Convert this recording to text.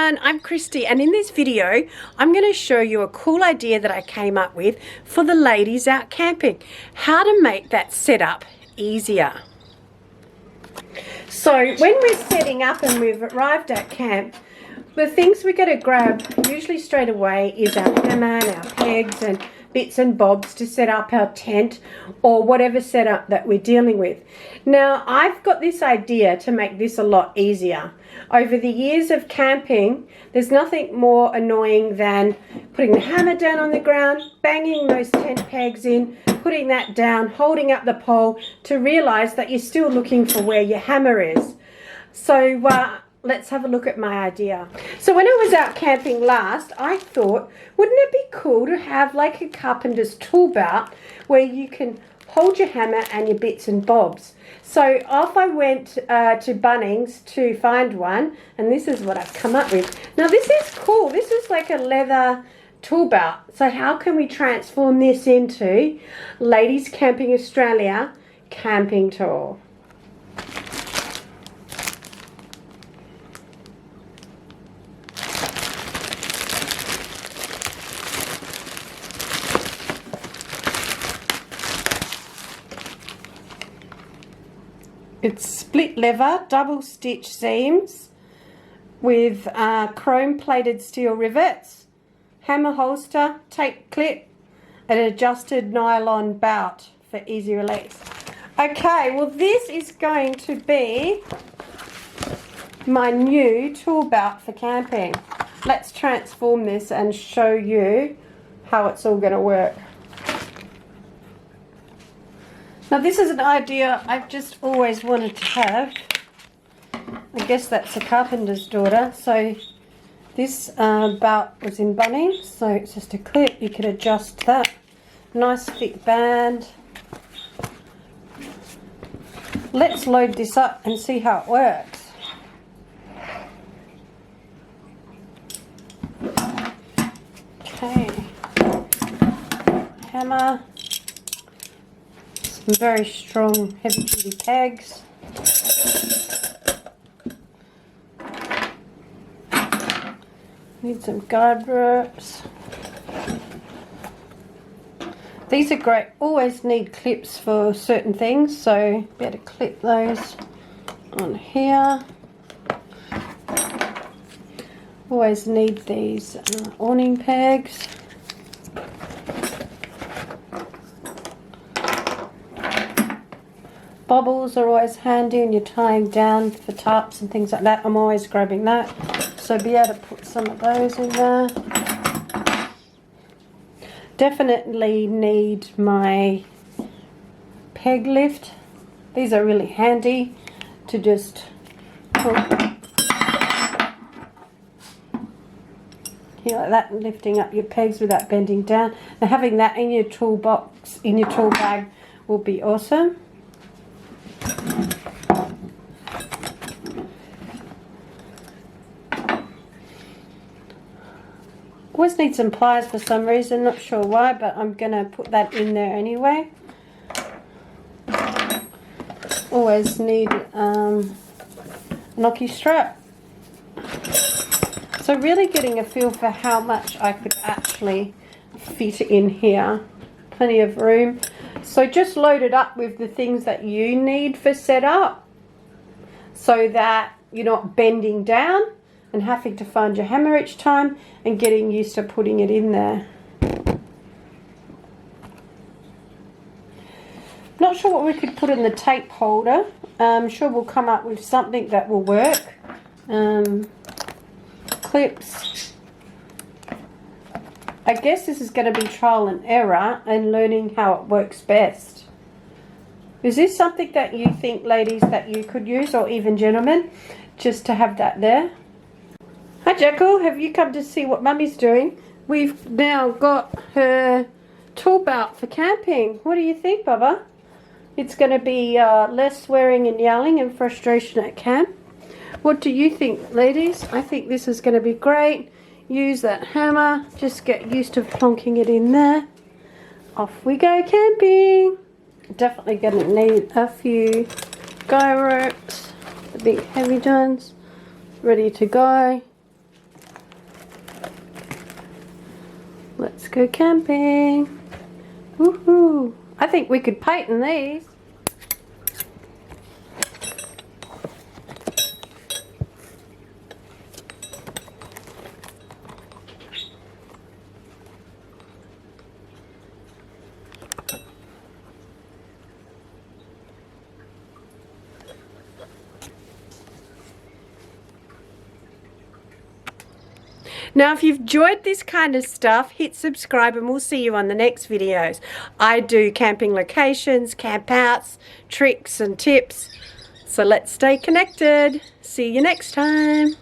everyone, I'm Kristie, and in this video I'm going to show you a cool idea that I came up with for the ladies out camping. How to make that setup easier. So when we're setting up and we've arrived at camp, the things we're going to grab usually straight away is our hammer and our pegs and bits and bobs to set up our tent or whatever setup that we're dealing with. Now, I've got this idea to make this a lot easier. Over the years of camping, there's nothing more annoying than putting the hammer down on the ground, banging those tent pegs in, putting that down, holding up the pole to realize that you're still looking for where your hammer is. So let's have a look at my idea. So when I was out camping last, I thought, wouldn't it be cool to have like a carpenter's tool belt where you can hold your hammer and your bits and bobs. So off I went to Bunnings to find one, and this is what I've come up with. Now this is cool. This is like a leather tool belt. So how can we transform this into Ladies Camping Australia camping tool? It's split lever, double stitch seams with chrome plated steel rivets, hammer holster, tape clip, and an adjusted nylon belt for easy release. Okay, well this is going to be my new tool belt for camping. Let's transform this and show you how it's all going to work. Now this is an idea I've just always wanted to have. I guess that's a carpenter's daughter. So this belt was in Bunnings, so it's just a clip. You can adjust that. Nice thick band. Let's load this up and see how it works. Okay. Hammer. Some very strong heavy duty pegs. Need some guide ropes. These are great. Always need clips for certain things, so better clip those on here. Always need these awning pegs. Bobbles are always handy when you're tying down for tarps and things like that. I'm always grabbing that. So be able to put some of those in there. Definitely need my peg lift. These are really handy to just pull here like that, and lifting up your pegs without bending down. Now having that in your toolbox, in your tool bag, will be awesome. Always need some pliers for some reason, not sure why, but I'm going to put that in there anyway. Always need a knocky strap. So really getting a feel for how much I could actually fit in here. Plenty of room. So just load it up with the things that you need for setup so that you're not bending down and having to find your hammer each time and getting used to putting it in there. Not sure what we could put in the tape holder. I'm sure we'll come up with something that will work. Clips. I guess this is going to be trial and error and learning how it works best. Is this something that you think, ladies, that you could use, or even gentlemen, just to have that there? Hi Jackal, have you come to see what Mummy's doing? We've now got her tool belt for camping. What do you think, Bubba? It's going to be less swearing and yelling and frustration at camp. What do you think, ladies? I think this is going to be great. Use that hammer. Just get used to plonking it in there. Off we go camping. Definitely going to need a few guy ropes. The big heavy ones. Ready to go. Let's go camping. Woohoo! I think we could patent these. Now, if you've enjoyed this kind of stuff, hit subscribe and we'll see you on the next videos. I do camping locations, camp outs, tricks and tips. So let's stay connected. See you next time.